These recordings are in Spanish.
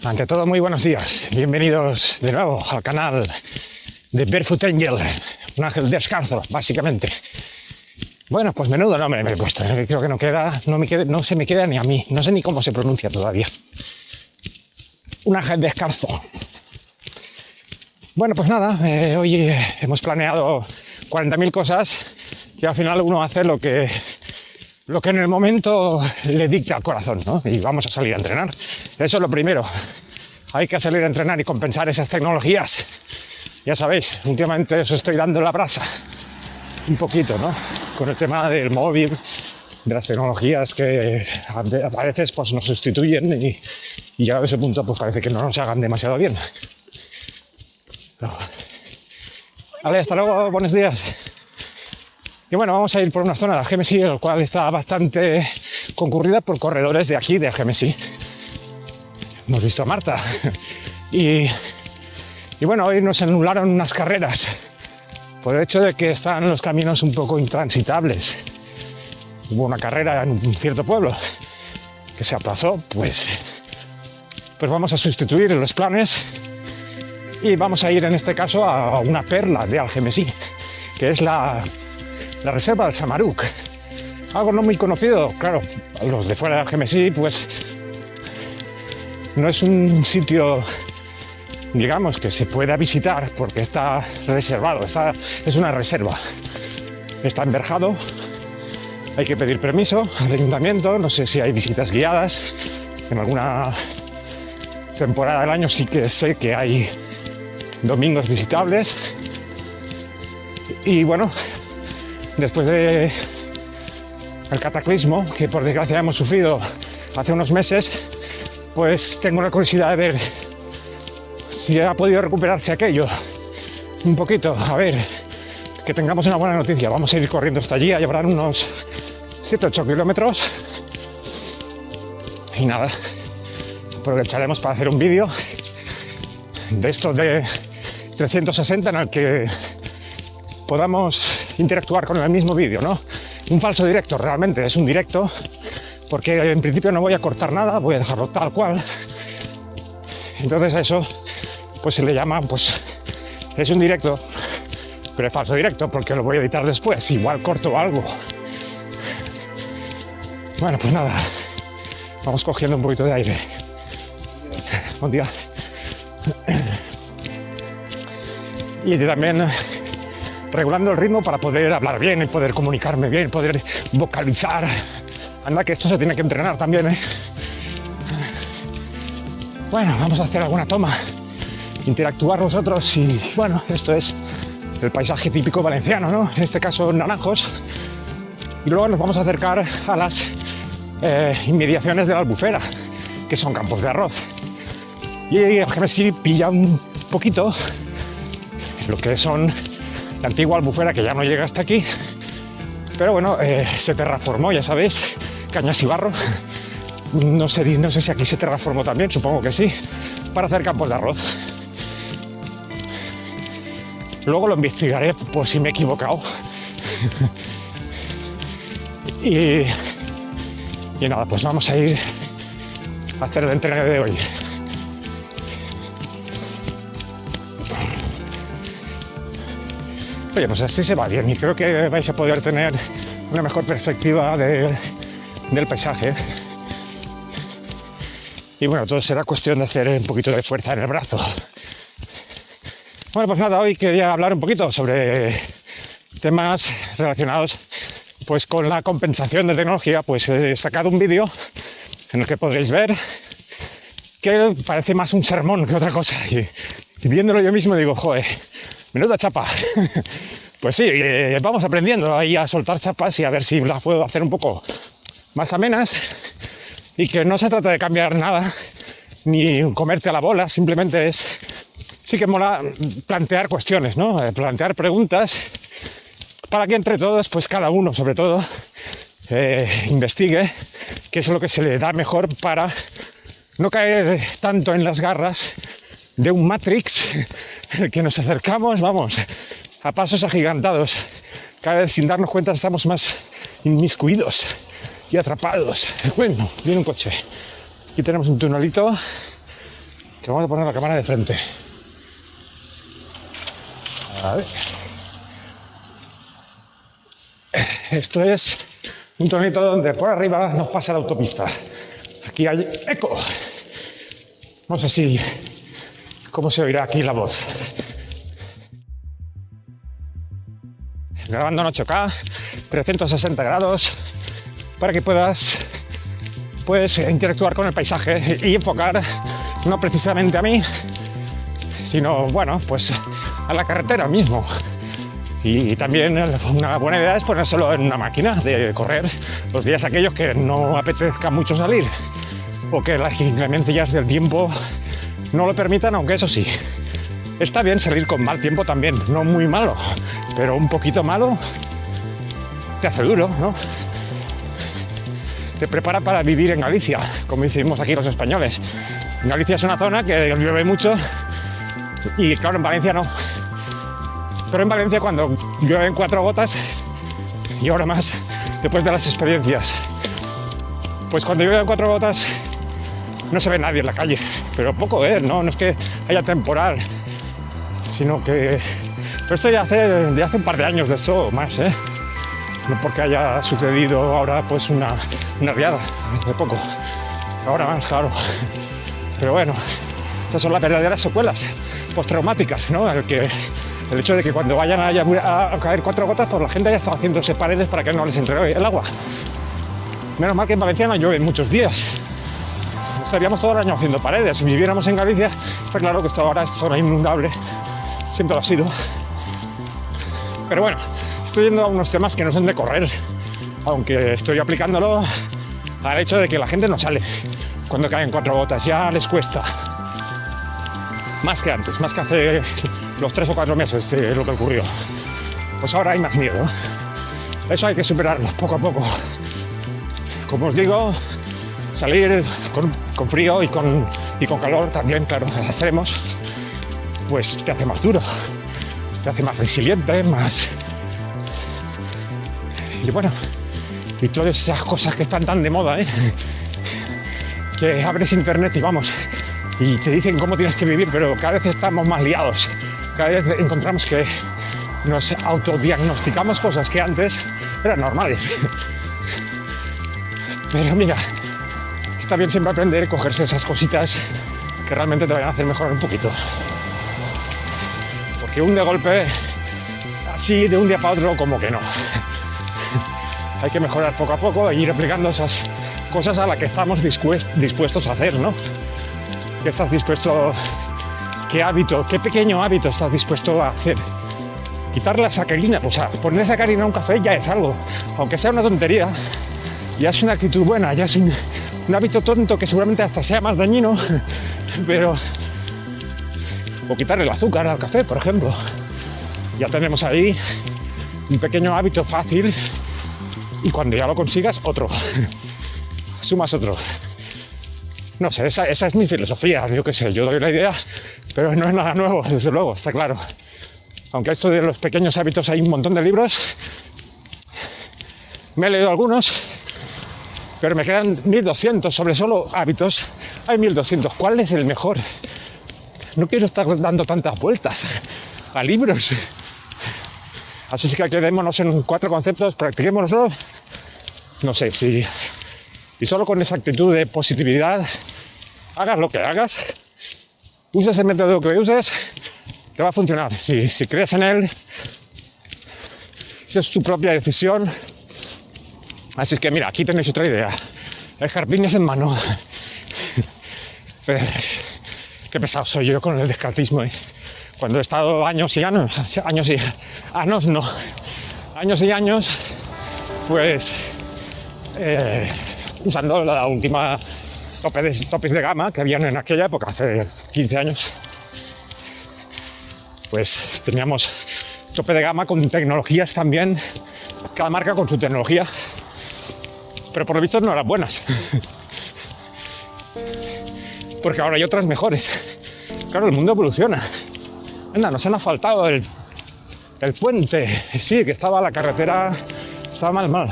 Ante todo, muy buenos días. Bienvenidos de nuevo al canal de Barefoot Angel, un ángel descalzo, básicamente. Bueno, pues menudo nombre me he puesto. Creo que no se me queda ni a mí. No sé ni cómo se pronuncia todavía. Un ángel descalzo. Bueno, pues nada, hoy hemos planeado 40.000 cosas y al final uno hace lo que en el momento le dicta al corazón, ¿no? Y vamos a salir a entrenar. Eso es lo primero. Hay que salir a entrenar y compensar esas tecnologías. Ya sabéis, últimamente os estoy dando la brasa. Un poquito, ¿no? Con el tema del móvil, de las tecnologías que a veces pues, nos sustituyen y llegado a ese punto pues parece que no nos hagan demasiado bien. Vale, hasta luego, buenos días. Y bueno, vamos a ir por una zona del Gemesí, el cual está bastante concurrida por corredores de aquí, del Gemesí. Hemos visto a Marta. Y bueno, hoy nos anularon unas carreras por el hecho de que están los caminos un poco intransitables. Hubo una carrera en un cierto pueblo que se aplazó, pues vamos a sustituir los planes y vamos a ir en este caso a una perla de Algemesí, que es la reserva del Samaruc. Algo no muy conocido, claro, a los de fuera de Algemesí, pues no es un sitio, digamos, que se pueda visitar porque está reservado, es una reserva. Está enverjado, hay que pedir permiso al ayuntamiento, no sé si hay visitas guiadas. En alguna temporada del año sí que sé que hay domingos visitables. Y bueno, después de el cataclismo que por desgracia hemos sufrido hace unos meses, pues tengo la curiosidad de ver si ha podido recuperarse aquello un poquito. A ver, que tengamos una buena noticia. Vamos a ir corriendo hasta allí, allá habrán unos 7-8 kilómetros y nada, aprovecharemos para hacer un vídeo de estos de 360 en el que podamos interactuar con el mismo vídeo, ¿no? Un falso directo, realmente es un directo, porque en principio no voy a cortar nada, voy a dejarlo tal cual. Entonces a eso pues se le llama, pues es un directo, pero es falso directo porque lo voy a editar después, igual corto algo. Bueno, pues nada, vamos cogiendo un poquito de aire. Buen día. Y también regulando el ritmo para poder hablar bien y poder comunicarme bien, poder vocalizar. Anda, que esto se tiene que entrenar también, ¿eh? Bueno, vamos a hacer alguna toma, interactuar nosotros y bueno, esto es el paisaje típico valenciano, ¿no? En este caso, naranjos. Y luego nos vamos a acercar a las inmediaciones de la Albufera, que son campos de arroz. Y el Gemesí pilla un poquito lo que son la antigua Albufera, que ya no llega hasta aquí, pero bueno, se terraformó, ya sabéis, cañas y barro. No sé si aquí se terraformó también, supongo que sí, para hacer campos de arroz. Luego lo investigaré por si me he equivocado. y nada, pues vamos a ir a hacer el entreno de hoy. Oye, pues así se va bien y creo que vais a poder tener una mejor perspectiva del paisaje. Y bueno, todo será cuestión de hacer un poquito de fuerza en el brazo. Bueno, pues nada, hoy quería hablar un poquito sobre temas relacionados pues con la compensación de tecnología. Pues he sacado un vídeo en el que podréis ver que parece más un sermón que otra cosa. Y viéndolo yo mismo digo, joder, menuda chapa. Pues sí, vamos aprendiendo ahí a soltar chapas y a ver si las puedo hacer un poco más amenas y que no se trata de cambiar nada ni comerte a la bola, simplemente sí que mola plantear cuestiones, ¿no? Plantear preguntas para que entre todos, pues cada uno sobre todo investigue qué es lo que se le da mejor para no caer tanto en las garras de un Matrix en el que nos acercamos, vamos, a pasos agigantados. Cada vez sin darnos cuenta estamos más inmiscuidos y atrapados. Bueno, viene un coche. Aquí tenemos un tunelito que vamos a poner la cámara de frente. A ver. Esto es un tonito donde por arriba nos pasa la autopista. Aquí hay eco. No sé si cómo se oirá aquí la voz. Grabando en 8K, 360 grados, para que puedas interactuar con el paisaje y enfocar no precisamente a mí, sino, bueno, pues a la carretera mismo. Y también una buena idea es ponérselo en una máquina de correr los días aquellos que no apetezca mucho salir o que las inclemencias del tiempo no lo permitan, aunque eso sí, está bien salir con mal tiempo también, no muy malo, pero un poquito malo te hace duro, ¿no? Te prepara para vivir en Galicia, como decimos aquí los españoles. Galicia es una zona que llueve mucho y claro, en Valencia no. Pero en Valencia cuando llueven 4 gotas y ahora más después de las experiencias, pues cuando llueven 4 gotas no se ve nadie en la calle, pero poco no es que haya temporal, sino que pero esto ya de hace un par de años de esto más, no porque haya sucedido ahora pues una riada de poco, ahora más, claro, pero bueno, esas son las verdaderas secuelas postraumáticas, ¿no? El hecho de que cuando vayan a caer 4 gotas, pues la gente ya está haciéndose paredes para que no les entre el agua. Menos mal que en Valencia no llueve muchos días. Estaríamos todo el año haciendo paredes. Si viviéramos en Galicia, está claro que esto ahora es zona inundable. Siempre lo ha sido. Pero bueno, estoy yendo a unos temas que no son de correr, aunque estoy aplicándolo al hecho de que la gente no sale cuando caen 4 gotas. Ya les cuesta. Más que antes, más que hace los 3 o 4 meses de lo que ocurrió. Pues ahora hay más miedo. Eso hay que superarlo poco a poco. Como os digo, salir con frío y con calor también, claro, extremos, pues te hace más duro, te hace más resiliente, más... Y bueno, y todas esas cosas que están tan de moda, que abres internet y vamos, y te dicen cómo tienes que vivir, pero cada vez estamos más liados. Cada vez encontramos que nos autodiagnosticamos cosas que antes eran normales. Pero mira, está bien siempre aprender a cogerse esas cositas que realmente te van a hacer mejorar un poquito. Porque un de golpe, así de un día para otro, como que no. Hay que mejorar poco a poco e ir aplicando esas cosas a las que estamos dispuestos a hacer, ¿no? ¿Qué estás dispuesto? ¿Qué pequeño hábito estás dispuesto a hacer? Quitar la sacarina, o sea, poner sacarina a un café ya es algo, aunque sea una tontería, ya es una actitud buena, ya es un hábito tonto que seguramente hasta sea más dañino, pero... O quitarle el azúcar al café, por ejemplo. Ya tenemos ahí un pequeño hábito fácil y cuando ya lo consigas, otro. Sumas otro. No sé, esa es mi filosofía, yo qué sé, yo doy la idea, pero no es nada nuevo, desde luego, está claro. Aunque esto de los pequeños hábitos hay un montón de libros, me he leído algunos, pero me quedan 1200 sobre solo hábitos. Hay 1200, ¿cuál es el mejor? No quiero estar dando tantas vueltas a libros. Así es que quedémonos en 4 conceptos, practiquémoslo. No sé, si... Y solo con esa actitud de positividad, hagas lo que hagas, uses el método que uses, te va a funcionar. Si crees en él, si es tu propia decisión. Así es que mira, aquí tenéis otra idea. Escarpines en mano. Qué pesado soy yo con el descartismo. Cuando he estado años y años, pues usando la última topes de gama que habían en aquella época, hace 15 años. Pues teníamos tope de gama con tecnologías también, cada marca con su tecnología, pero por lo visto no eran buenas. Porque ahora hay otras mejores. Claro, el mundo evoluciona. Anda, nos han asfaltado el puente. Sí, que estaba la carretera, estaba mal.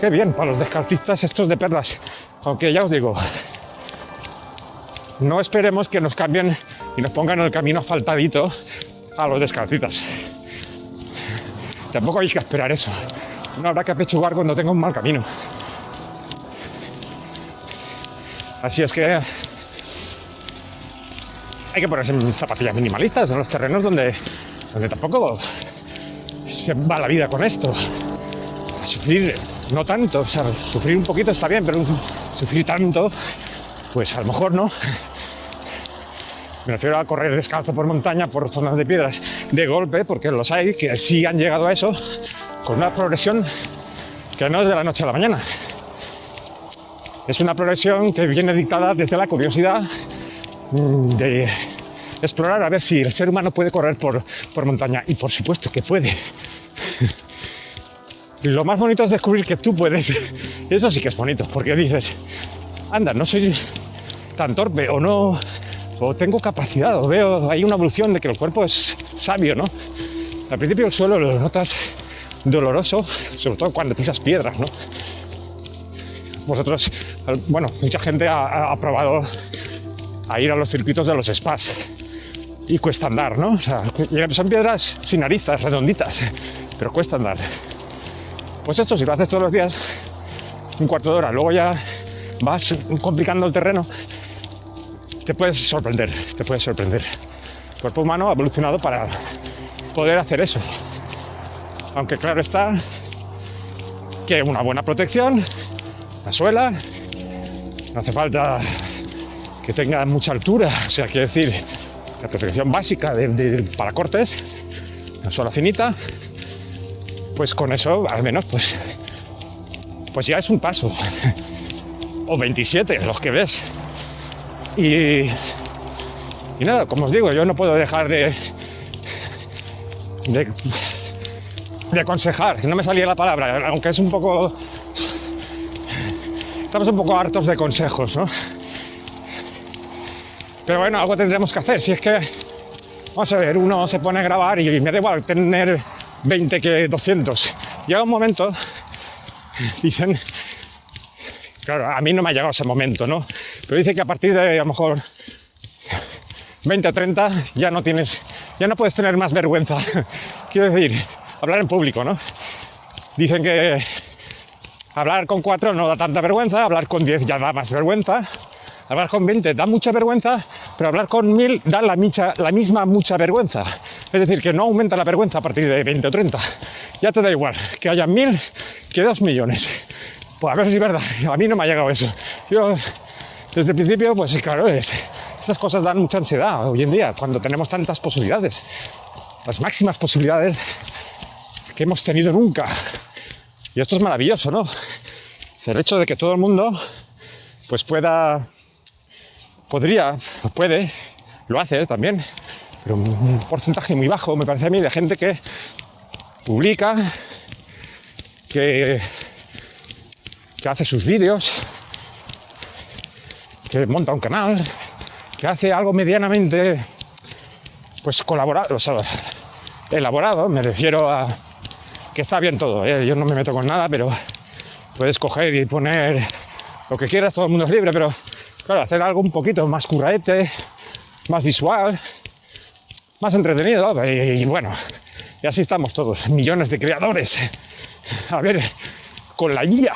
Qué bien, para los descartistas estos de perlas. Aunque ya os digo, no esperemos que nos cambien y nos pongan el camino asfaltadito a los descalcitas. Tampoco hay que esperar eso. No habrá que apechugar cuando tenga un mal camino. Así es que hay que ponerse en zapatillas minimalistas en los terrenos donde tampoco se va la vida con esto. A sufrir, no tanto, o sea, sufrir un poquito está bien, pero sufrir tanto, pues a lo mejor no. Me refiero a correr descalzo por montaña, por zonas de piedras de golpe, porque los hay que sí han llegado a eso con una progresión que no es de la noche a la mañana. Es una progresión que viene dictada desde la curiosidad de explorar a ver si el ser humano puede correr por montaña. Y por supuesto que puede. Lo más bonito es descubrir que tú puedes. Eso sí que es bonito, porque dices, anda, no soy tan torpe, o no, o tengo capacidad, o veo ahí una evolución de que el cuerpo es sabio, ¿no? Al principio el suelo lo notas doloroso, sobre todo cuando pisas piedras, ¿no? Vosotros, bueno, mucha gente ha probado a ir a los circuitos de los spas y cuesta andar, ¿no? O sea, son piedras sin aristas, redonditas, pero cuesta andar. Pues esto, si lo haces todos los días, un cuarto de hora, luego ya vas complicando el terreno, te puedes sorprender. El cuerpo humano ha evolucionado para poder hacer eso. Aunque claro está que una buena protección, la suela, no hace falta que tenga mucha altura, o sea, quiero decir, la protección básica para cortes, una suela finita, pues con eso al menos pues ya es un paso, o 27 los que ves. Y nada, como os digo, yo no puedo dejar de aconsejar, no me salía la palabra, aunque es un poco, estamos un poco hartos de consejos, ¿no? Pero bueno, algo tendremos que hacer. Si es que, vamos a ver, uno se pone a grabar y me da igual tener 20 que 200. Llega un momento, dicen, claro, a mí no me ha llegado ese momento, ¿no? Pero dice que a partir de a lo mejor 20 o 30 ya no puedes tener más vergüenza. Quiero decir, hablar en público, ¿no? Dicen que hablar con 4 no da tanta vergüenza, hablar con 10 ya da más vergüenza, hablar con 20 da mucha vergüenza, pero hablar con 1000 da la misma mucha vergüenza. Es decir, que no aumenta la vergüenza a partir de 20 o 30. Ya te da igual que haya 1000 que 2 millones. Pues a ver si es verdad, a mí no me ha llegado eso. Yo, desde el principio, pues claro, estas cosas dan mucha ansiedad hoy en día, cuando tenemos tantas posibilidades. Las máximas posibilidades que hemos tenido nunca. Y esto es maravilloso, ¿no? El hecho de que todo el mundo pues puede, lo hace también, pero un porcentaje muy bajo, me parece a mí, de gente que publica, que hace sus vídeos, que monta un canal, que hace algo medianamente pues colaborado, o sea, elaborado, me refiero a que está bien todo, yo no me meto con nada, pero puedes coger y poner lo que quieras, todo el mundo es libre, pero claro, hacer algo un poquito más curraete, más visual, más entretenido, y bueno, y así estamos todos, millones de creadores, a ver, con la guía,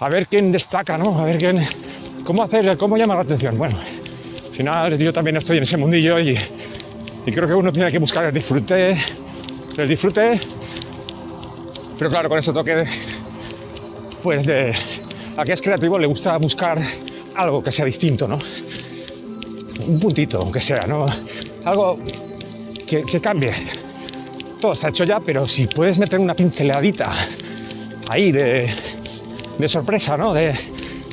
a ver quién destaca, ¿no? A ver cómo llamar la atención. Bueno, al final yo también estoy en ese mundillo y creo que uno tiene que buscar el disfrute, pero claro, con ese toque pues a que es creativo le gusta buscar algo que sea distinto, ¿no? Un puntito, aunque sea, ¿no? Algo que cambie. Todo está hecho ya, pero si puedes meter una pinceladita ahí de sorpresa, ¿no? De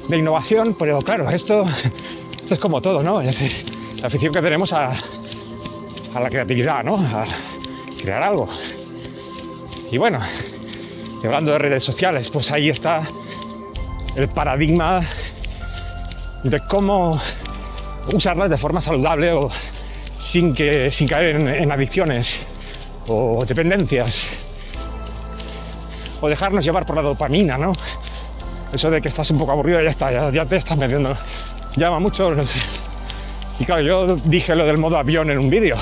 innovación, pero claro, esto es como todo, ¿no? Es la afición que tenemos a la creatividad, ¿no? A crear algo. Y bueno, y hablando de redes sociales, pues ahí está el paradigma de cómo usarlas de forma saludable o sin caer en adicciones o dependencias, o dejarnos llevar por la dopamina, ¿no? Eso de que estás un poco aburrido y ya está, ya te estás metiendo. Llama mucho Y claro, yo dije lo del modo avión en un vídeo.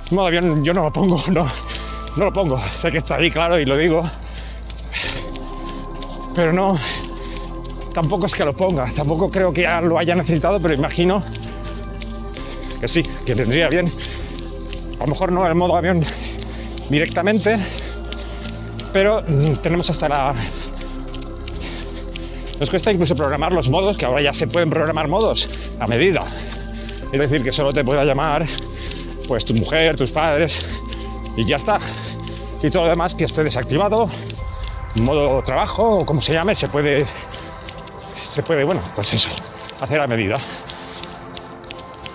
El modo avión yo no lo pongo, no lo pongo. Sé que está ahí, claro, y lo digo. Pero no, tampoco es que lo ponga. Tampoco creo que ya lo haya necesitado, pero imagino que sí, que vendría bien. A lo mejor no el modo avión directamente, pero tenemos hasta la... Nos cuesta incluso programar los modos, que ahora ya se pueden programar modos a medida. Es decir, que solo te pueda llamar pues tu mujer, tus padres y ya está. Y todo lo demás que esté desactivado, modo trabajo o como se llame, se puede, bueno, pues eso, hacer a medida.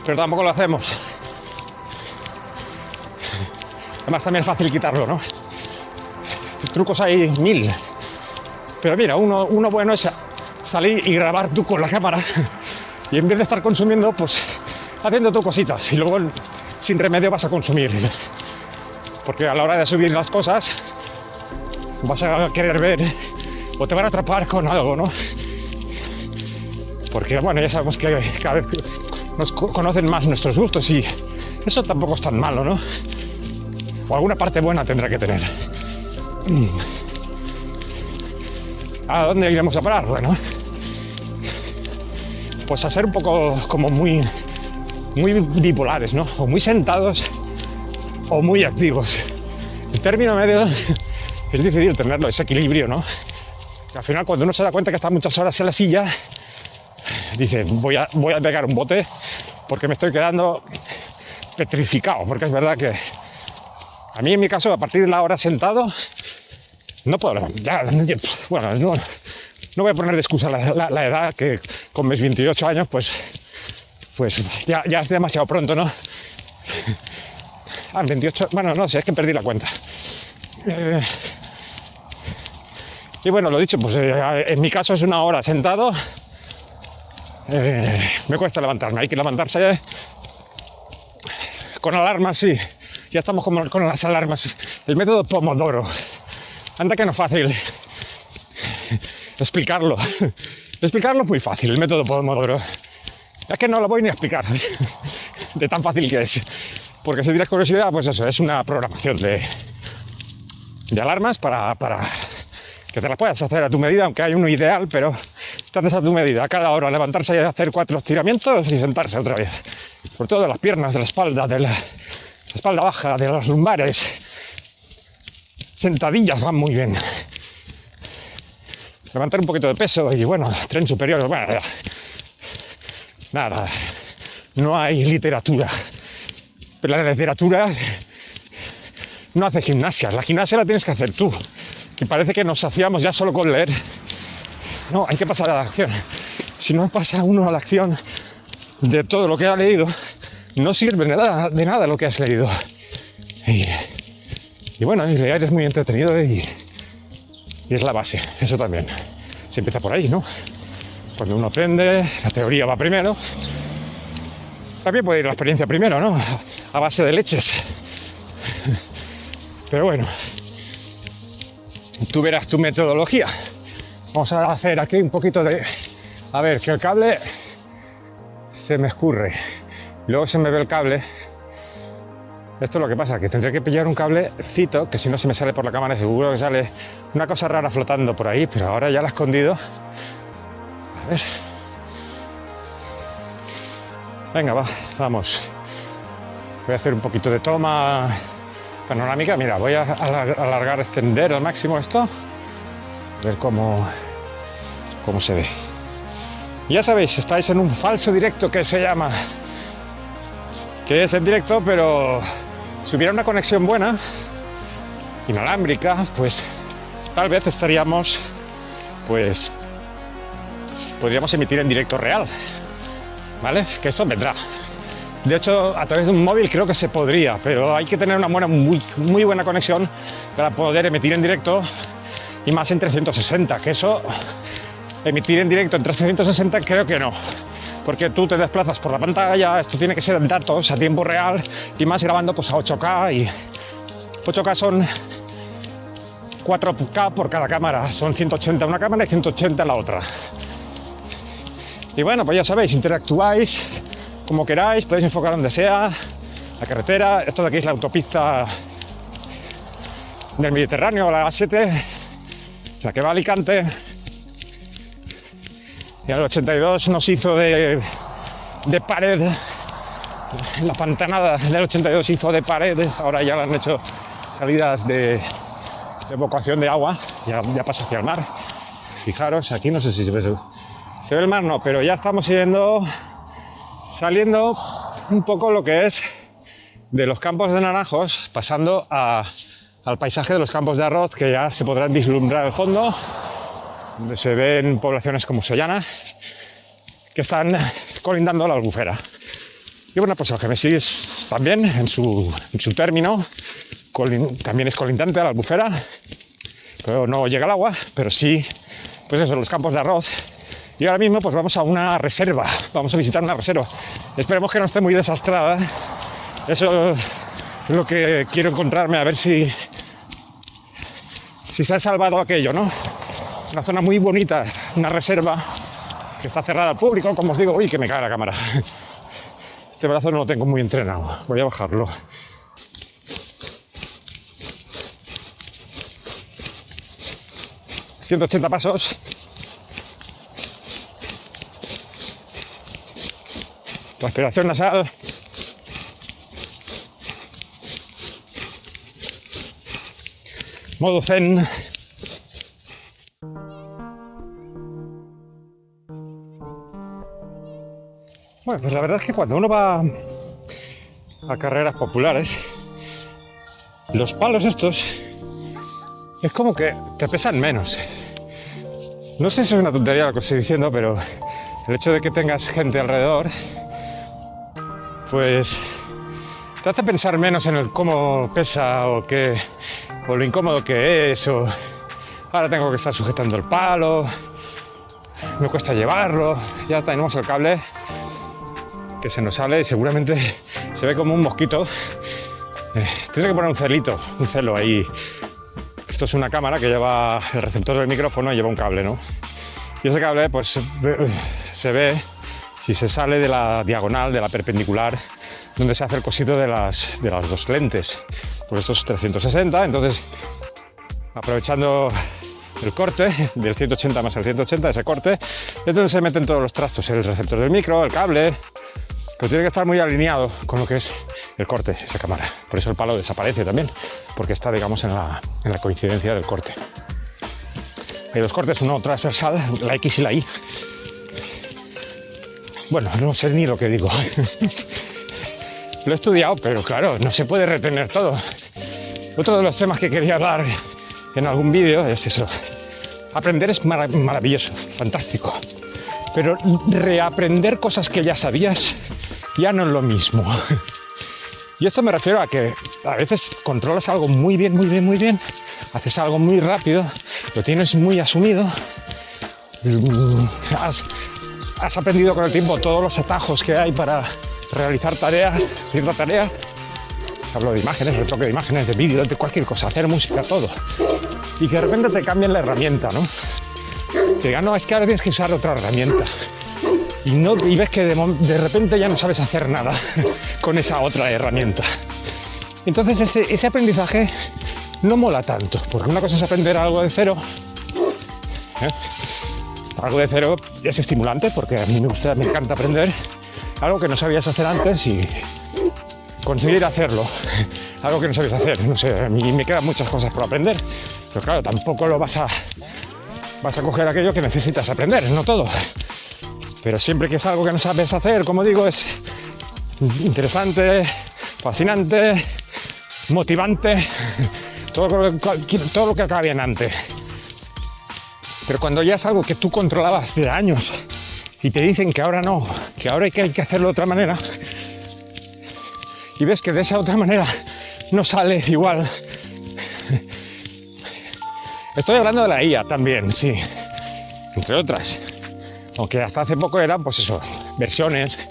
Pero tampoco lo hacemos. Además también es fácil quitarlo, ¿no? Trucos hay 1000. Pero mira, uno bueno es salir y grabar tú con la cámara y en vez de estar consumiendo, pues haciendo tú cositas y luego sin remedio vas a consumir. Porque a la hora de subir las cosas vas a querer ver o te van a atrapar con algo, ¿no? Porque, bueno, ya sabemos que cada vez nos conocen más nuestros gustos y eso tampoco es tan malo, ¿no? O alguna parte buena tendrá que tener. ¿A dónde iremos a parar? Bueno, pues a ser un poco como muy bipolares, ¿no? O muy sentados o muy activos. El término medio es difícil tenerlo, ese equilibrio, ¿no? Y al final, cuando uno se da cuenta que está muchas horas en la silla, dice, voy a pegar un bote porque me estoy quedando petrificado. Porque es verdad que a mí, en mi caso, a partir de la hora sentado, no puedo levantar. Bueno, no voy a poner de excusa la edad, que con mis 28 años, pues ya es demasiado pronto, ¿no? 28, bueno, no sé, es que perdí la cuenta. Y bueno, lo dicho, pues en mi caso es una hora sentado. Me cuesta levantarme, hay que levantarse con alarmas, sí. Ya estamos como con las alarmas. El método Pomodoro. Anda que no es fácil explicarlo. Explicarlo es muy fácil, el método Pomodoro. Es que no lo voy ni a explicar de tan fácil que es. Porque si tienes curiosidad, pues eso, es una programación de alarmas para que te las puedas hacer a tu medida, aunque hay uno ideal, pero te haces a tu medida. A cada hora levantarse y hacer 4 estiramientos y sentarse otra vez. Sobre todo de las piernas, de la espalda, de la espalda baja, de los lumbares. Sentadillas van muy bien. Levantar un poquito de peso y bueno, tren superior, bueno, nada, no hay literatura. Pero la literatura no hace gimnasia, la gimnasia la tienes que hacer tú. Que parece que nos hacíamos ya solo con leer. No, hay que pasar a la acción. Si no pasa uno a la acción de todo lo que ha leído, no sirve de nada lo que has leído. Y bueno, y leer es muy entretenido y es la base, eso también. Se empieza por ahí, ¿no? Cuando uno aprende, la teoría va primero. También puede ir la experiencia primero, ¿no? A base de leches. Pero bueno, tú verás tu metodología. Vamos a hacer aquí un poquito de... A ver, que el cable se me escurre. Luego se me ve el cable. Esto es lo que pasa, que tendré que pillar un cablecito, que si no se me sale por la cámara, seguro que sale una cosa rara flotando por ahí, pero ahora ya la he escondido. A ver. Venga, vamos. Voy a hacer un poquito de toma panorámica. Mira, voy a alargar, extender al máximo esto. A ver cómo se ve. Ya sabéis, estáis en un falso directo que se llama... Que es en directo, pero si hubiera una conexión buena, inalámbrica, pues tal vez estaríamos... Pues... podríamos emitir en directo real. ¿Vale? Que esto vendrá. De hecho, a través de un móvil creo que se podría, pero hay que tener una muy buena conexión para poder emitir en directo y más en 360, que eso, emitir en directo en 360 creo que no, porque tú te desplazas por la pantalla, esto tiene que ser en datos a tiempo real y más grabando pues a 8K y 8K son 4K por cada cámara, son 180 una cámara y 180 la otra. Y bueno, pues ya sabéis, interactuáis como queráis, podéis enfocar donde sea, la carretera. Esto de aquí es la autopista del Mediterráneo, la A7, la que va a Alicante. Y en el 82 nos hizo de pared, la pantanada del 82 hizo de pared, ahora ya le han hecho salidas de evacuación de agua, ya pasa hacia el mar. Fijaros, aquí no sé si se ve el mar, no, pero ya estamos saliendo un poco lo que es de los campos de naranjos, pasando al paisaje de los campos de arroz, que ya se podrán vislumbrar al fondo, donde se ven poblaciones como Sollana, que están colindando a la Albufera. Y bueno, pues Algemesí es también, en su término, también es colindante a la Albufera, pero no llega al agua, pero sí, pues eso, los campos de arroz. Y ahora mismo pues vamos a una reserva, vamos a visitar una reserva. Esperemos que no esté muy desastrada. Eso es lo que quiero encontrarme, a ver si se ha salvado aquello, ¿no? Una zona muy bonita, una reserva que está cerrada al público, como os digo. Uy, que me cae la cámara. Este brazo no lo tengo muy entrenado, voy a bajarlo. ...180 pasos. Respiración nasal. Modo zen. Bueno, pues la verdad es que cuando uno va a carreras populares, los palos estos es como que te pesan menos. No sé si es una tontería lo que estoy diciendo, pero el hecho de que tengas gente alrededor, pues te hace pensar menos en el cómo pesa o lo incómodo que es, o ahora tengo que estar sujetando el palo, me cuesta llevarlo, ya tenemos el cable que se nos sale y seguramente se ve como un mosquito. Tiene que poner un celo ahí. Esto es una cámara que lleva el receptor del micrófono y lleva un cable, ¿no? Y ese cable pues se ve si se sale de la diagonal, de la perpendicular, donde se hace el cosito de las dos lentes. Pues esto es 360, entonces aprovechando el corte del 180 más el 180, ese corte, entonces se meten todos los trastos, el receptor del micro, el cable, pero tiene que estar muy alineado con lo que es el corte, esa cámara. Por eso el palo desaparece también, porque está, digamos, en la coincidencia del corte. Hay dos cortes, uno transversal, la X y la Y. Bueno, no sé ni lo que digo. Lo he estudiado, pero claro, no se puede retener todo. Otro de los temas que quería hablar en algún vídeo es eso. Aprender es maravilloso, fantástico. Pero reaprender cosas que ya sabías ya no es lo mismo. Y esto me refiero a que a veces controlas algo muy bien, haces algo muy rápido, lo tienes muy asumido, has aprendido con el tiempo todos los atajos que hay para realizar cierta tarea. Hablo de imágenes, retoque de imágenes, de vídeo, de cualquier cosa, hacer música, todo. Y que de repente te cambian la herramienta, ¿no? Te digan, no, es que ahora tienes que usar otra herramienta. Y ves que de repente ya no sabes hacer nada con esa otra herramienta. Entonces ese aprendizaje no mola tanto, porque una cosa es aprender algo de cero. Algo de cero es estimulante, porque a mí me encanta aprender algo que no sabías hacer antes y conseguir hacerlo. Algo que no sabías hacer, no sé, a mí me quedan muchas cosas por aprender, pero claro, tampoco lo vas a coger aquello que necesitas aprender, no todo. Pero siempre que es algo que no sabes hacer, como digo, es interesante, fascinante, motivante, todo lo que acaba bien antes. Pero cuando ya es algo que tú controlabas de años y te dicen que ahora no, que ahora hay que hacerlo de otra manera, y ves que de esa otra manera no sale igual. Estoy hablando de la IA también, sí, entre otras. Aunque hasta hace poco eran, pues eso, versiones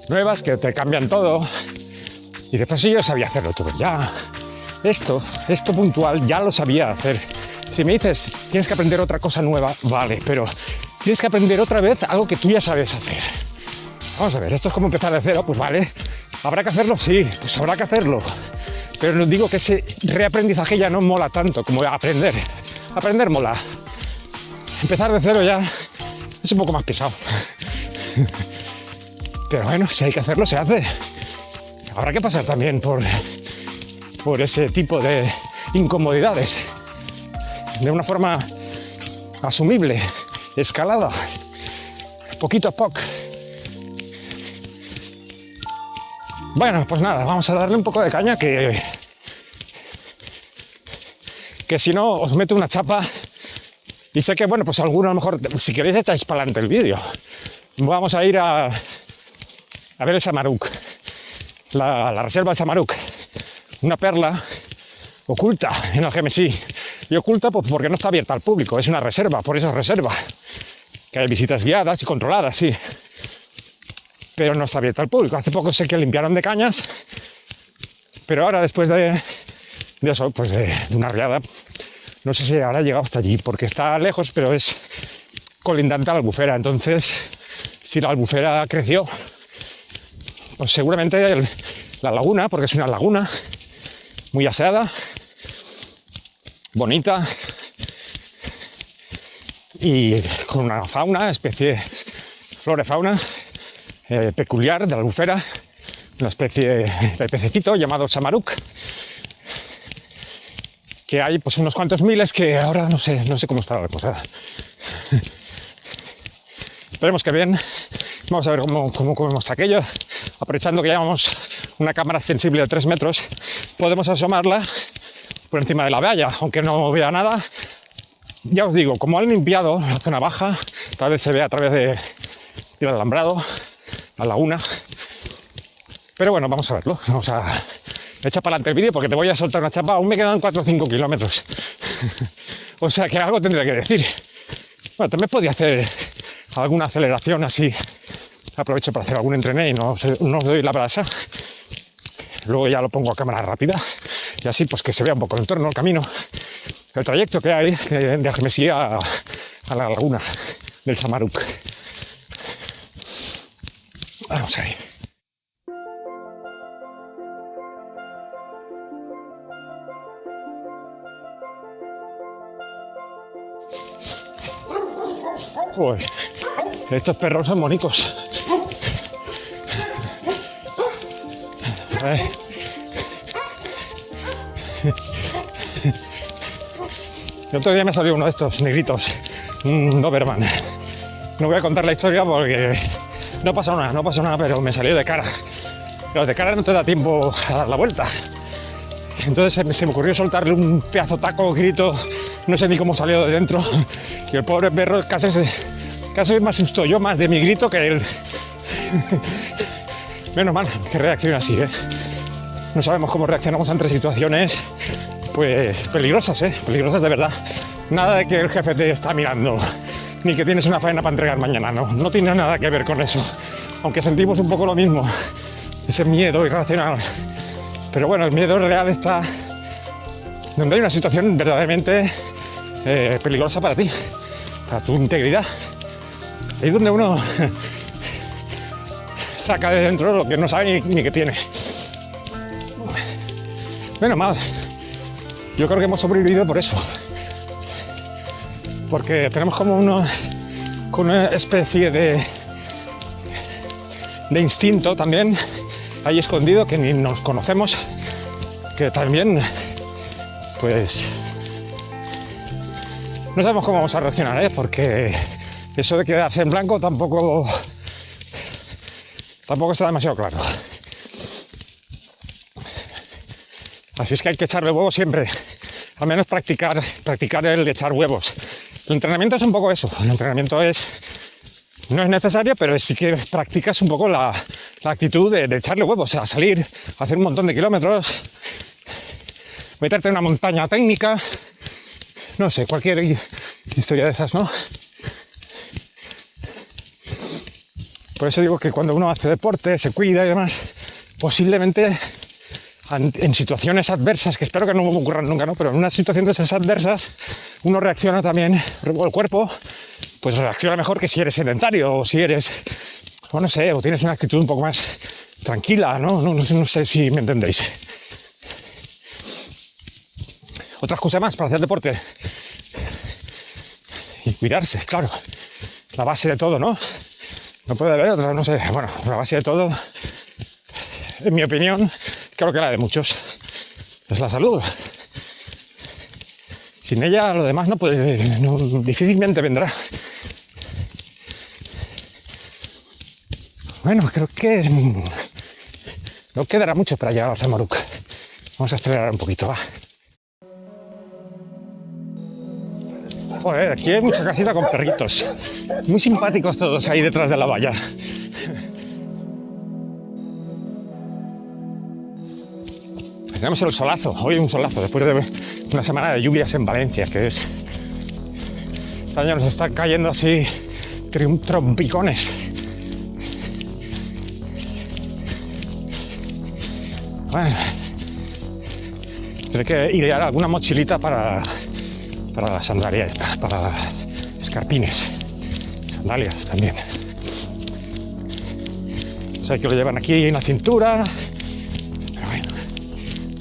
nuevas que te cambian todo. Y después yo sabía hacerlo todo ya. Esto puntual ya lo sabía hacer. Si me dices, tienes que aprender otra cosa nueva, vale, pero tienes que aprender otra vez algo que tú ya sabes hacer. Vamos a ver, esto es como empezar de cero, pues vale, ¿habrá que hacerlo? Sí, pues habrá que hacerlo. Pero no digo que ese reaprendizaje ya no mola tanto como aprender. Aprender mola. Empezar de cero ya es un poco más pesado. Pero bueno, si hay que hacerlo, se hace. Habrá que pasar también por ese tipo de incomodidades. De una forma asumible, escalada, poquito a poco. Bueno, pues nada, vamos a darle un poco de caña que si no os meto una chapa. Y sé que, bueno, pues alguno a lo mejor, si queréis echáis para adelante el vídeo. Vamos a ir a ver el Samaruk, la reserva del Samaruk, una perla oculta en Algemesí. Y oculta pues porque no está abierta al público, es una reserva, por eso es reserva. Que hay visitas guiadas y controladas, sí. Pero no está abierta al público. Hace poco sé que limpiaron de cañas, pero ahora después de eso, pues de una riada, no sé si habrá llegado hasta allí, porque está lejos, pero es colindante a la Albufera. Entonces, si la Albufera creció, pues seguramente la laguna, porque es una laguna muy aseada, bonita y con una fauna, especie, flora y fauna peculiar de la Albufera, una especie de pececito llamado Samaruk, que hay pues unos cuantos miles que ahora no sé cómo está la cosa. Esperemos que bien. Vamos a ver cómo comemos aquello. Aprovechando que llevamos una cámara extensible de 3 metros, podemos asomarla por encima de la valla, aunque no vea nada. Ya os digo, como han limpiado la zona baja, tal vez se vea a través del alambrado, la laguna. Pero bueno, vamos a verlo. Vamos a echar para adelante el vídeo porque te voy a soltar una chapa. Aún me quedan 4 o 5 kilómetros. O sea que algo tendré que decir. Bueno, también podría hacer alguna aceleración así. Aprovecho para hacer algún entrené y no os doy la brasa. Luego ya lo pongo a cámara rápida. Y así pues que se vea un poco el entorno, el camino, el trayecto que hay de Algemesí a la laguna del Samaruk. Vamos ahí. Uy, estos perros son monicos. El otro día me salió uno de estos negritos, un Doberman. No voy a contar la historia porque no pasó nada, pero me salió de cara. Pero de cara no te da tiempo a dar la vuelta. Entonces se me ocurrió soltarle un pedazo taco, grito, no sé ni cómo salió de dentro. Y el pobre perro casi me asustó yo más de mi grito que él. Menos mal que reacciona así, ¿eh? No sabemos cómo reaccionamos ante situaciones pues peligrosas, peligrosas de verdad. Nada de que el jefe te está mirando, ni que tienes una faena para entregar mañana, no tiene nada que ver con eso. Aunque sentimos un poco lo mismo, ese miedo irracional. Pero bueno, el miedo real está donde hay una situación verdaderamente peligrosa para ti, para tu integridad. Ahí es donde uno saca de dentro lo que no sabe ni que tiene. Menos mal. Yo creo que hemos sobrevivido por eso. Porque tenemos como una especie de instinto también ahí escondido que ni nos conocemos, que también pues no sabemos cómo vamos a reaccionar, porque eso de quedarse en blanco tampoco está demasiado claro. Así es que hay que echarle huevos siempre, al menos practicar el echar huevos. El entrenamiento es un poco eso, no es necesario, pero sí que practicas un poco la actitud de echarle huevos, o sea, salir, hacer un montón de kilómetros, meterte en una montaña técnica, no sé, cualquier historia de esas, ¿no? Por eso digo que cuando uno hace deporte, se cuida y demás, posiblemente en situaciones adversas, que espero que no ocurran nunca, ¿no? Pero en una situación de esas adversas, uno reacciona también, el cuerpo pues reacciona mejor que si eres sedentario o si eres, o no sé, o tienes una actitud un poco más tranquila, ¿no? No sé si me entendéis. Otra excusa más para hacer deporte. Y cuidarse, claro. La base de todo, ¿no? No puede haber otra, no sé. Bueno, la base de todo, en mi opinión, creo que la de muchos, es la salud. Sin ella lo demás difícilmente vendrá. Bueno, creo que no quedará mucho para llegar al Zamaruk. Vamos a acelerar un poquito, va. Joder, aquí hay mucha casita con perritos. Muy simpáticos todos ahí detrás de la valla. Tenemos el solazo, hoy un solazo, después de una semana de lluvias en Valencia, que es... Este año nos están cayendo así trompicones. Bueno, tendré que idear alguna mochilita para la sandalia esta, para escarpines, sandalias también. O sea, que lo llevan aquí en la cintura, pero bueno,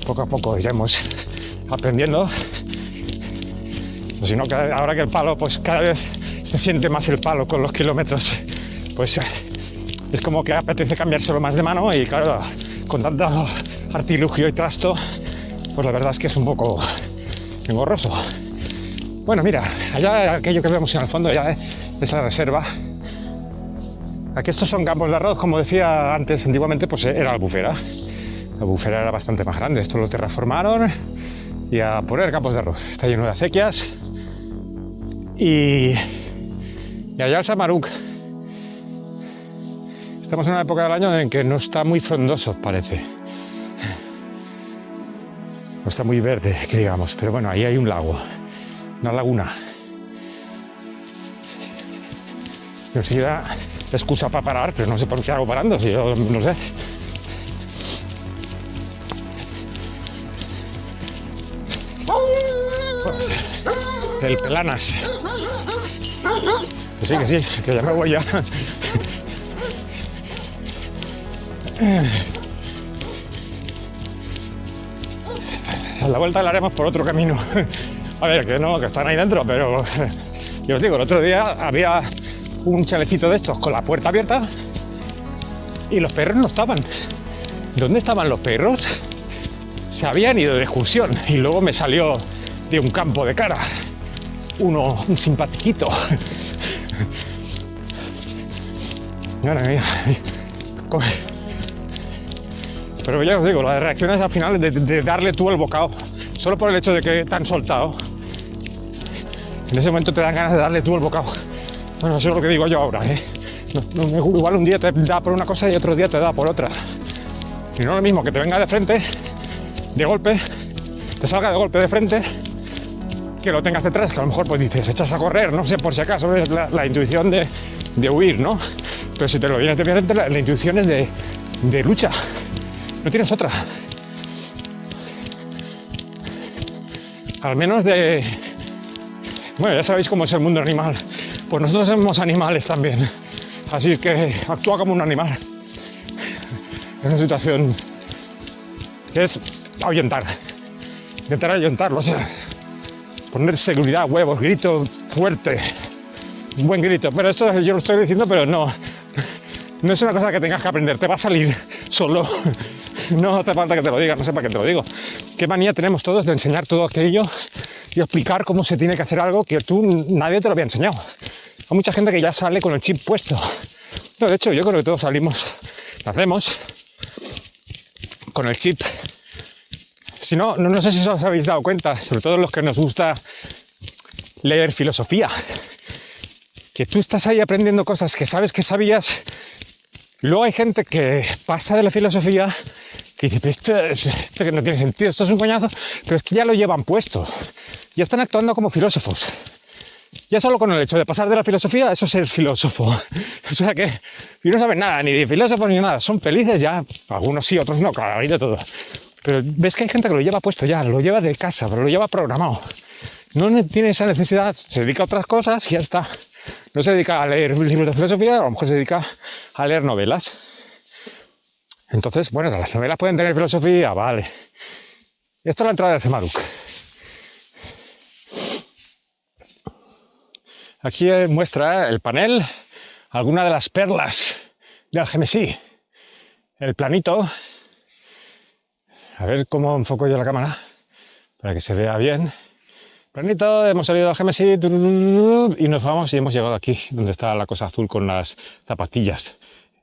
poco a poco iremos aprendiendo. O si no, ahora que el palo, pues cada vez se siente más el palo con los kilómetros, pues es como que apetece cambiárselo más de mano y claro, con tanto artilugio y trasto, pues la verdad es que es un poco engorroso. Bueno, mira, allá aquello que vemos en el fondo ya es la reserva. Aquí estos son campos de arroz, como decía antes, antiguamente pues era Albufera. La Albufera era bastante más grande, esto lo terraformaron y a poner campos de arroz. Está lleno de acequias. Y allá el Zamaruk. Estamos en una época del año en que no está muy frondoso, parece. No está muy verde, que digamos, pero bueno, ahí hay un lago. Una laguna. Y enseguida excusa para parar, pero no sé por qué hago parando, si yo no sé. El Pelanas. Que sí, que ya me voy ya. A la vuelta la haremos por otro camino. A ver, que están ahí dentro, pero yo os digo, el otro día había un chalecito de estos con la puerta abierta y los perros no estaban. ¿Dónde estaban los perros? Se habían ido de excursión y luego me salió de un campo de cara un simpatiquito. Madre mía. Pero ya os digo, las reacciones al final de darle tú el bocado, solo por el hecho de que te han soltado, en ese momento te dan ganas de darle tú el bocado. Bueno, eso es lo que digo yo ahora, ¿eh? Igual un día te da por una cosa y otro día te da por otra. Y no es lo mismo que te venga de frente, de golpe, te salga de golpe de frente, que lo tengas detrás, que a lo mejor pues dices, echas a correr, no sé, por si acaso, es la intuición de huir, ¿no? Pero si te lo vienes de frente, la intuición es de lucha, no tienes otra. Al menos de... Bueno, ya sabéis cómo es el mundo animal, pues nosotros somos animales también, así es que actúa como un animal. Es una situación que es intentar ahuyentarlo, o sea, poner seguridad, huevos, grito fuerte, un buen grito. Pero esto yo lo estoy diciendo, pero no es una cosa que tengas que aprender, te va a salir solo. No hace falta que te lo diga, no sé para qué te lo digo. Qué manía tenemos todos de enseñar todo aquello y explicar cómo se tiene que hacer algo que nadie te lo había enseñado. Hay mucha gente que ya sale con el chip puesto. No, de hecho, yo creo que todos nacemos con el chip. Si no sé si os habéis dado cuenta, sobre todo los que nos gusta leer filosofía, que tú estás ahí aprendiendo cosas que sabes que sabías. Luego hay gente que pasa de la filosofía que dice, esto que no tiene sentido, esto es un coñazo, pero es que ya lo llevan puesto. Ya están actuando como filósofos. Ya solo con el hecho de pasar de la filosofía, eso es ser filósofo. O sea que no saben nada, ni de filósofos ni nada. Son felices ya, algunos sí, otros no, claro, hay de todo. Pero ves que hay gente que lo lleva puesto ya, lo lleva de casa, pero lo lleva programado. No tiene esa necesidad, se dedica a otras cosas y ya está. no se dedica a leer libros de filosofía, a lo mejor se dedica a leer novelas. Entonces, bueno, las novelas pueden tener filosofía, vale. Esto es la entrada del Semaruk. Aquí muestra el panel algunas de las perlas de Algemesí. El planito. A ver cómo enfoco yo la cámara para que se vea bien. Planito, hemos salido de Algemesí y nos vamos y hemos llegado aquí, donde está la cosa azul con las zapatillas.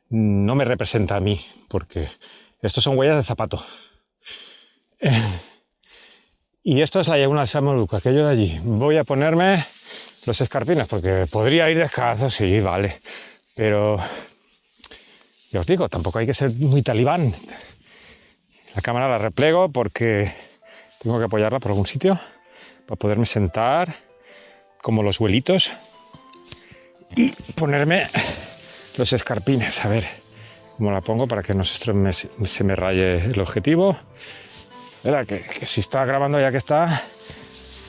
No me representa a mí, porque estos son huellas de zapato. Y esto es la laguna del Semaruk, aquello de allí. Voy a ponerme los escarpines, porque podría ir descalzo, sí, vale. Pero, ya os digo, tampoco hay que ser muy talibán. La cámara la replego porque tengo que apoyarla por algún sitio para poderme sentar como los abuelitos y ponerme los escarpines. A ver cómo la pongo para que no se me raye el objetivo. Verá que si está grabando ya que está,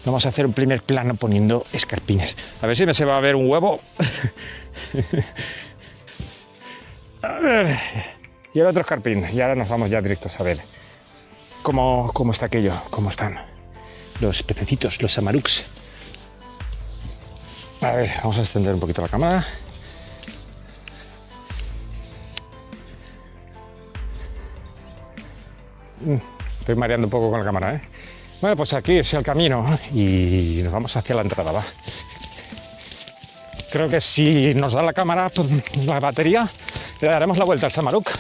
vamos a hacer un primer plano poniendo escarpines. A ver si me se va a ver un huevo. A ver. Y el otro escarpín. Y ahora nos vamos ya directos a ver cómo está aquello, cómo están los pececitos, los samaruks. A ver, vamos a extender un poquito la cámara. Estoy mareando un poco con la cámara, ¿eh? Bueno, pues aquí es el camino y nos vamos hacia la entrada, va. Creo que si nos da la cámara, la batería, le daremos la vuelta al Semaruk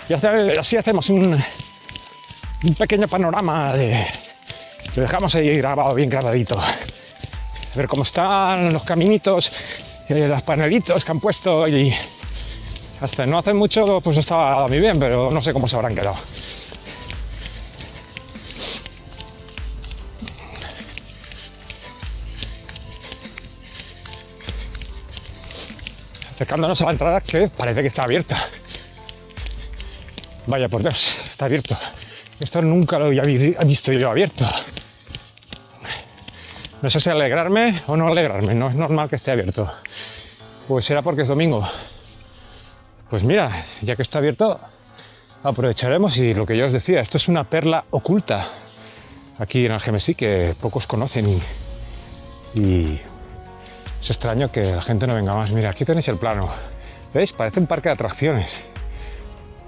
y así hacemos un pequeño panorama lo dejamos ahí grabado, bien grabadito. A ver cómo están los caminitos, los panelitos que han puesto y hasta no hace mucho pues estaba muy bien, pero no sé cómo se habrán quedado. Acercándonos a la entrada que parece que está abierta. Vaya por Dios, está abierto. Esto nunca lo había visto yo abierto. No sé si alegrarme o no alegrarme, no es normal que esté abierto. Pues será porque es domingo. Pues mira, ya que está abierto, aprovecharemos y lo que yo os decía, esto es una perla oculta aquí en Algemesí que pocos conocen y es extraño que la gente no venga más. Mira, aquí tenéis el plano. ¿Veis? Parece un parque de atracciones.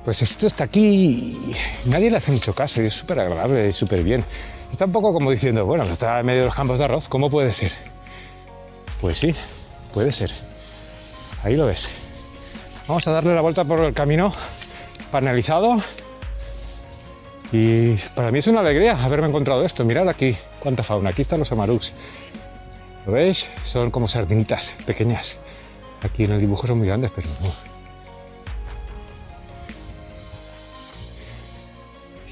Pues esto está aquí y nadie le hace mucho caso y es súper agradable y súper bien. Está un poco como diciendo, bueno, está en medio de los campos de arroz, ¿cómo puede ser? Pues sí, puede ser. Ahí lo ves. Vamos a darle la vuelta por el camino panelizado y para mí es una alegría haberme encontrado esto. Mirad aquí cuánta fauna. Aquí están los samaruks. ¿Lo veis? Son como sardinitas pequeñas. Aquí en el dibujo son muy grandes, pero no.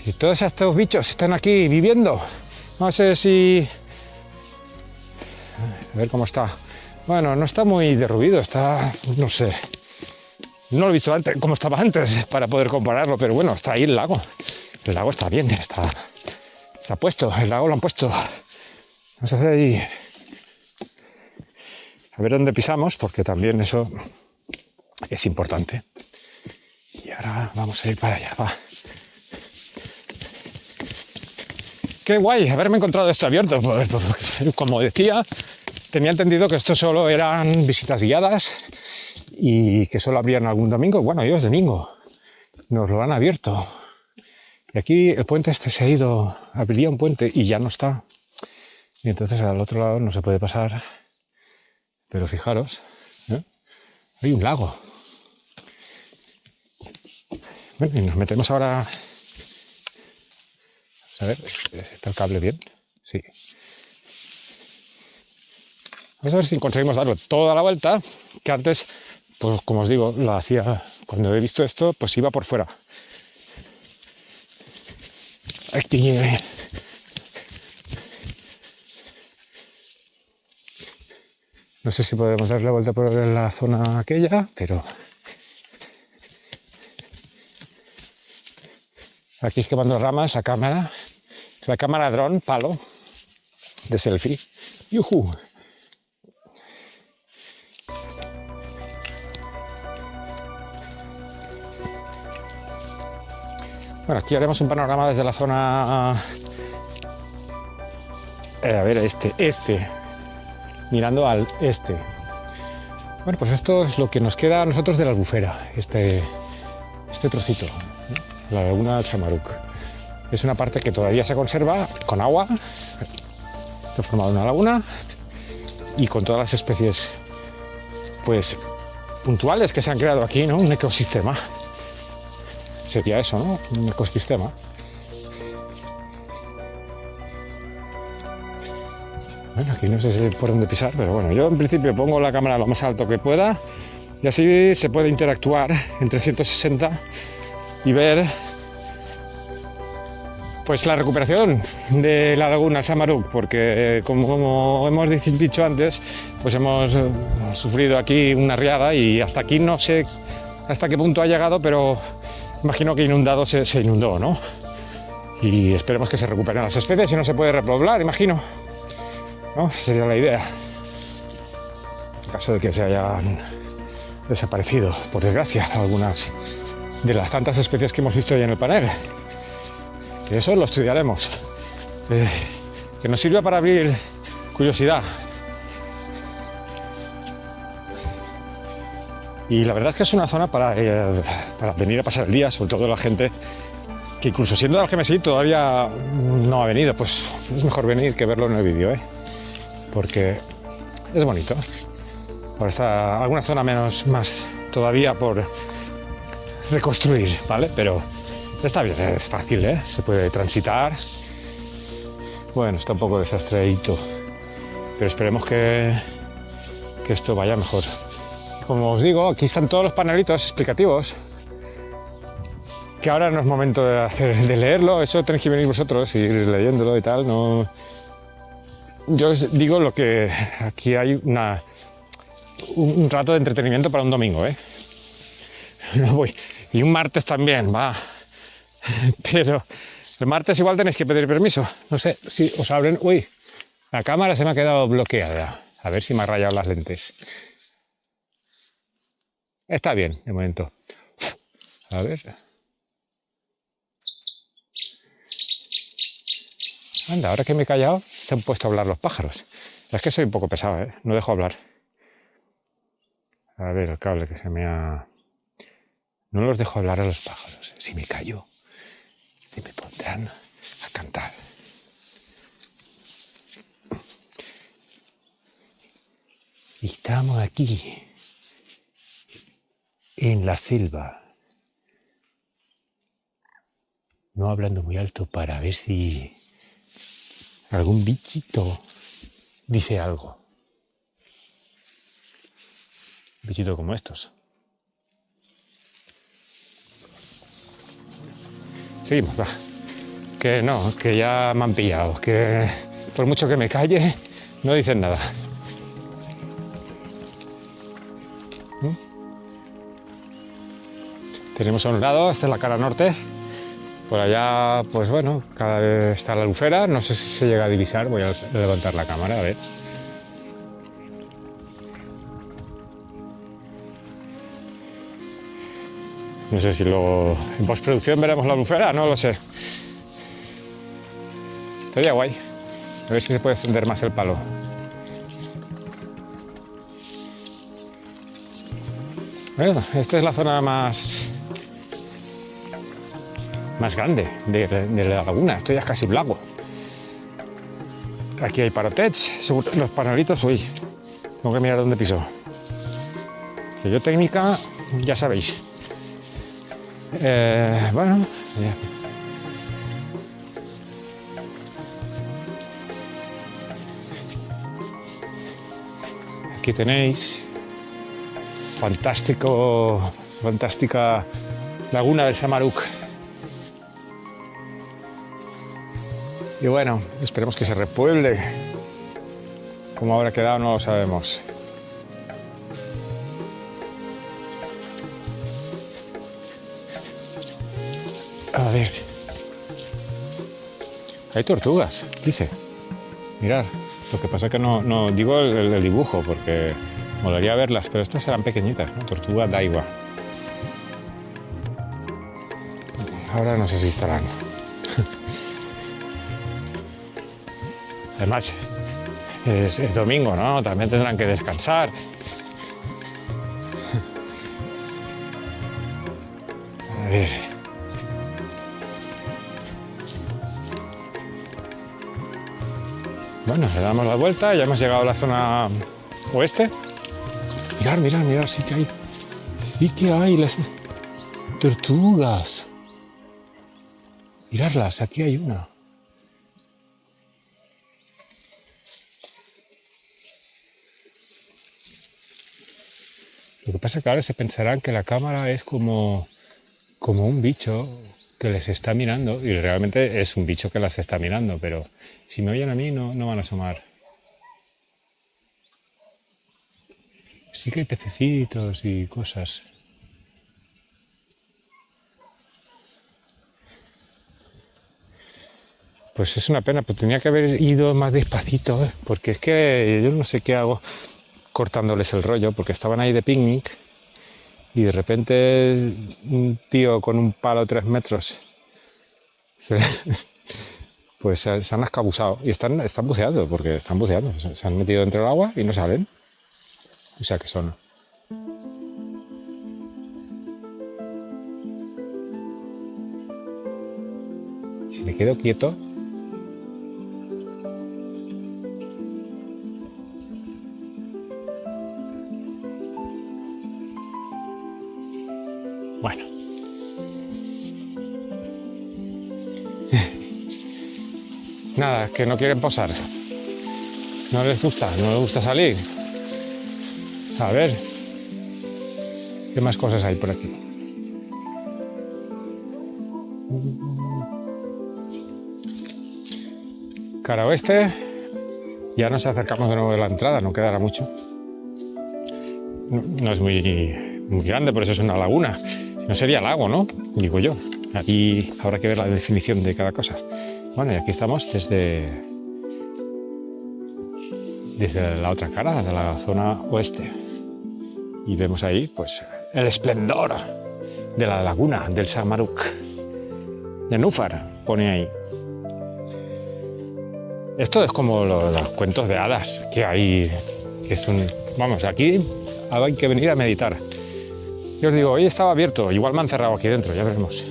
Y todos estos bichos están aquí viviendo. No sé si... A ver cómo está. Bueno, no está muy derruido, está... no sé. No lo he visto antes, como estaba antes, para poder compararlo, pero bueno, está ahí el lago. El lago está bien, está puesto, el lago lo han puesto. Vamos a hacer ahí... A ver dónde pisamos, porque también eso es importante. Y ahora vamos a ir para allá, va. Qué guay haberme encontrado esto abierto. Como decía, tenía entendido que esto solo eran visitas guiadas y que solo abrían algún domingo. Bueno, hoy es domingo, nos lo han abierto. Y aquí el puente este se ha ido, abría un puente y ya no está. Y entonces al otro lado no se puede pasar. Pero fijaros, ¿eh? Hay un lago. Bueno, y nos metemos ahora... A ver, ¿está el cable bien? Sí. Vamos a ver si conseguimos darle toda la vuelta, que antes, pues como os digo, la hacía, cuando he visto esto, pues iba por fuera. Aquí. No sé si podemos darle la vuelta por la zona aquella, pero... Aquí es quemando ramas, la cámara dron, palo, de selfie. ¡Yujú! Bueno, aquí haremos un panorama desde la zona... a ver, este, mirando al este. Bueno, pues esto es lo que nos queda a nosotros de la Albufera, este trocito, ¿no? La laguna del Samaruc. Es una parte que todavía se conserva con agua, está formada una laguna y con todas las especies pues puntuales que se han creado aquí, ¿no? Un ecosistema. Sería eso, ¿no? Un ecosistema. Bueno, aquí no sé si por dónde pisar, pero bueno, yo en principio pongo la cámara lo más alto que pueda y así se puede interactuar en 360 y ver pues la recuperación de la laguna El Samaruc, porque como hemos dicho antes, pues hemos sufrido aquí una riada y hasta aquí no sé hasta qué punto ha llegado, pero imagino que inundado se inundó, ¿no? Y esperemos que se recuperen las especies y no se puede repoblar, imagino, ¿no? Sería la idea, en caso de que se hayan desaparecido, por desgracia, algunas de las tantas especies que hemos visto ahí en el panel. Que eso lo estudiaremos, que nos sirva para abrir curiosidad. Y la verdad es que es una zona para venir a pasar el día, sobre todo la gente que incluso siendo de Algemesí todavía no ha venido, pues es mejor venir que verlo en el vídeo, porque es bonito. Ahora está alguna zona más todavía por reconstruir, ¿vale? Pero está bien, es fácil, se puede transitar. Bueno, está un poco desastreadito, pero esperemos que esto vaya mejor. Como os digo, aquí están todos los panelitos explicativos, que ahora no es momento de leerlo, eso tenéis que venir vosotros y ir leyéndolo y tal. No, yo os digo lo que aquí hay un rato de entretenimiento para un domingo, No voy. Y un martes también, va. Pero el martes igual tenéis que pedir permiso. No sé si os abren... Uy, la cámara se me ha quedado bloqueada. A ver si me ha rayado las lentes. Está bien, de momento. A ver. Anda, ahora que me he callado, se han puesto a hablar los pájaros. Es que soy un poco pesado, no dejo hablar. A ver, el cable que se me ha... No los dejo hablar a los pájaros. Si me callo, se me pondrán a cantar. Y estamos aquí, en la selva, no hablando muy alto para ver si algún bichito dice algo. Un bichito como estos. Seguimos, va. Que no, que ya me han pillado, que por mucho que me calle, no dicen nada. Tenemos a un lado, esta es la cara norte, por allá, pues bueno, cada vez está la Albufera, no sé si se llega a divisar, voy a levantar la cámara, a ver. No sé si en postproducción veremos la Albufera, no lo sé. Estaría guay, a ver si se puede extender más el palo. Bueno, esta es la zona más grande de la laguna. Esto ya es casi un lago. Aquí hay parotets, los panelitos. Uy, tengo que mirar dónde piso. Si yo técnica, ya sabéis. Bueno, ya. Aquí tenéis fantástica laguna del Samaruc. Y bueno, esperemos que se repueble. Cómo habrá quedado no lo sabemos. A ver. Hay tortugas, dice. Mirad, lo que pasa es que no digo el dibujo porque molaría verlas, pero estas serán pequeñitas, ¿no? Tortuga d'agua. ahora no sé si estarán. Además, es domingo, ¿no? También tendrán que descansar. A ver. Bueno, le damos la vuelta, ya hemos llegado a la zona oeste. Mirad, mirad, mirad, sí que hay las tortugas. Miradlas, aquí hay una. Lo que pasa es que ahora se pensarán que la cámara es como un bicho que les está mirando, y realmente es un bicho que las está mirando, pero si me oyen a mí no van a asomar. Sí que hay pececitos y cosas. Pues es una pena, pues tenía que haber ido más despacito, porque es que yo no sé qué hago cortándoles el rollo, porque estaban ahí de picnic y de repente un tío con un palo 3 metros pues se han escabusado y están buceando, porque están buceando, se han metido dentro del agua y no salen. O sea que son. Si me quedo quieto. Bueno. Nada, que no quieren posar. No les gusta salir. A ver, ¿qué más cosas hay por aquí? Cara oeste, ya nos acercamos de nuevo de la entrada, no quedará mucho. No es muy grande, por eso es una laguna. Si no sería lago, ¿no? Digo yo. Aquí habrá que ver la definición de cada cosa. Bueno, y aquí estamos desde la otra cara, de la zona oeste. Y vemos ahí, pues, el esplendor de la laguna del Samaruk. De Núfar, pone ahí. Esto es como los cuentos de hadas que hay, que son. Vamos, aquí hay que venir a meditar. Yo os digo, hoy estaba abierto, igual me han cerrado aquí dentro, ya veremos.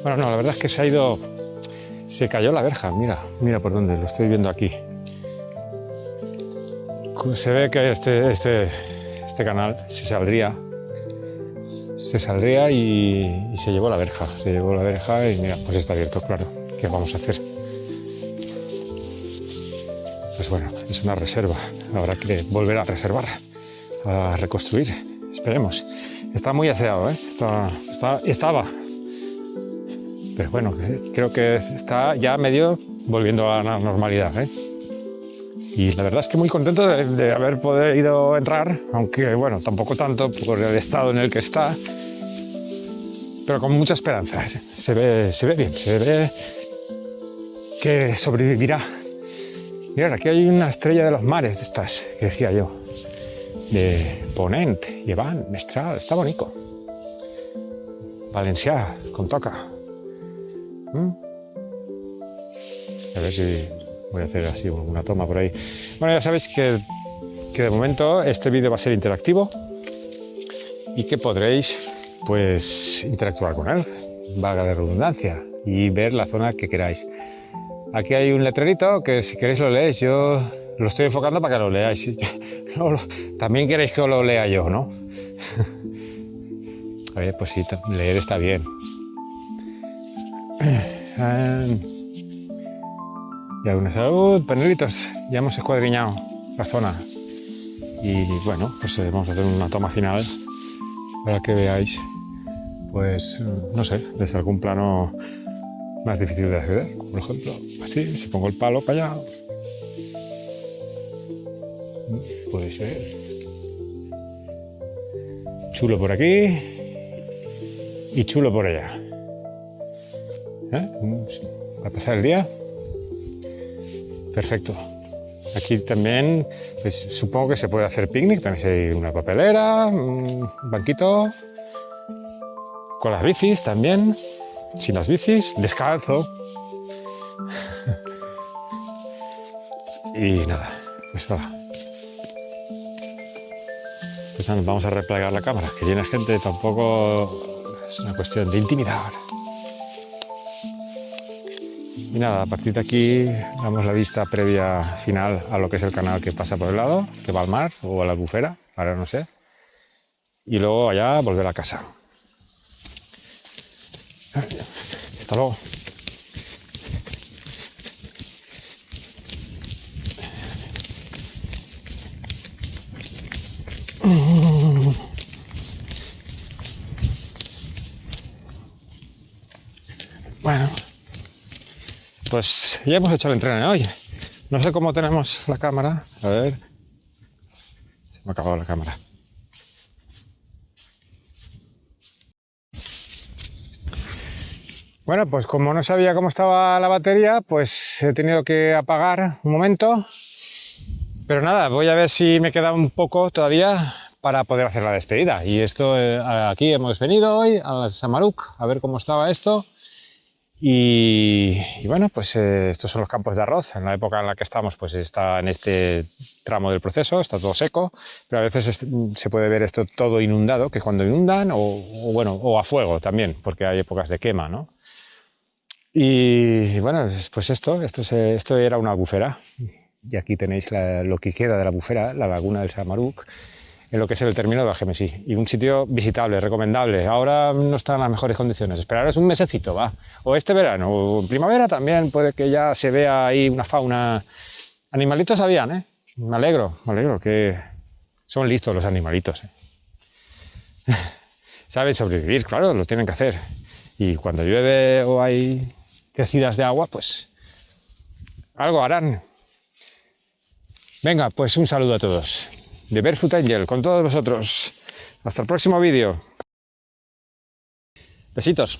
Bueno, no, la verdad es que se cayó la verja, mira por dónde, lo estoy viendo aquí. Se ve que este canal se saldría y se llevó la verja. Se llevó la verja y mira, pues está abierto, claro. ¿Qué vamos a hacer? Pues bueno, es una reserva. Habrá que volver a reservar, a reconstruir. Esperemos. Está muy aseado, ¿eh? Estaba. Pero bueno, creo que está ya medio volviendo a la normalidad, ¿eh? Y la verdad es que muy contento de haber podido entrar, aunque bueno, tampoco tanto por el estado en el que está, pero con mucha esperanza. Se ve bien, se ve que sobrevivirá. Mirad, aquí hay una estrella de los mares de estas, que decía yo, de Ponent, Llevant, Mestral, está bonito. Valencià, con toca. A ver si voy a hacer así una toma por ahí. Bueno, ya sabéis que de momento este vídeo va a ser interactivo y que podréis pues interactuar con él, valga la redundancia, y ver la zona que queráis. Aquí hay un letrerito que si queréis lo leéis, yo lo estoy enfocando para que lo leáis. También queréis que lo lea yo, ¿no? A ver, pues sí, leer está bien. Ya una salud, panelitos, ya hemos escuadriñado la zona y bueno, pues vamos a hacer una toma final para que veáis, pues no sé, desde algún plano más difícil de acceder, por ejemplo, así, si pongo el palo para allá, puede ser chulo por aquí y chulo por allá, para pasar el día. Perfecto. Aquí también, pues, supongo que se puede hacer picnic. También hay una papelera, un banquito, con las bicis también. sin las bicis, descalzo. Y nada, pues ahora. Pues nada, vamos a replegar la cámara, que viene gente, tampoco es una cuestión de intimidad ahora. Y nada, a partir de aquí damos la vista previa final a lo que es el canal que pasa por el lado, que va al mar o a la Albufera, ahora no sé. Y luego allá volver a casa. Hasta luego. Bueno, pues ya hemos hecho el entreno hoy. No sé cómo tenemos la cámara. A ver. Se me ha acabado la cámara. Bueno, pues como no sabía cómo estaba la batería, pues he tenido que apagar un momento. Pero nada, voy a ver si me queda un poco todavía para poder hacer la despedida. Y esto, aquí hemos venido hoy a Samaruk a ver cómo estaba esto. Y bueno, pues estos son los campos de arroz. En la época en la que estamos, pues está en este tramo del proceso, está todo seco, pero a veces se puede ver esto todo inundado, que cuando inundan, o a fuego también, porque hay épocas de quema, ¿no? Y bueno, pues esto era una albufera. Y aquí tenéis lo que queda de la albufera, la laguna del Samaruk, en lo que es el término de Algemesí. Y un sitio visitable, recomendable. Ahora no está en las mejores condiciones. Esperaros un mesecito, va. O este verano, o en primavera también puede que ya se vea ahí una fauna. Animalitos habían, ¿eh? Me alegro que son listos los animalitos, ¿eh? Saben sobrevivir, claro, lo tienen que hacer. Y cuando llueve o hay crecidas de agua, pues algo harán. Venga, pues un saludo a todos. De Barefoot Angel, con todos vosotros. Hasta el próximo vídeo. Besitos.